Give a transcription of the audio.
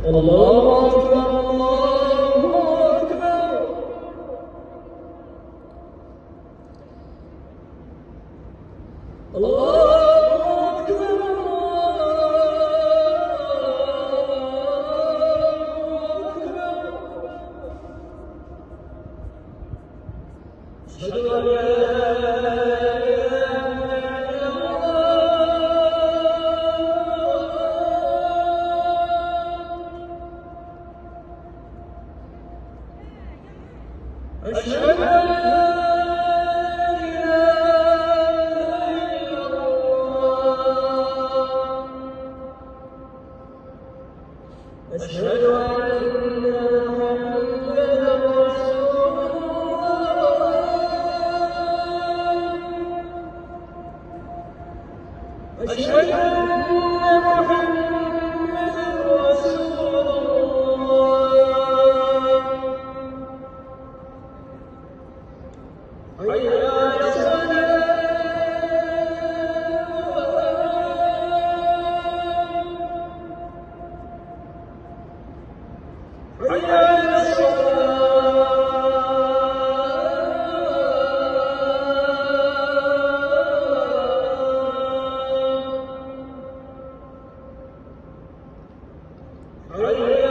الله أكبر الله أكبر. الله أكبر أشهد أن لا أشهد أن لا أشهد أن محمدًا رسول الله. أشهد أن محمدًا رسول الله. حي على الصلاة. حي على الصلاة. حي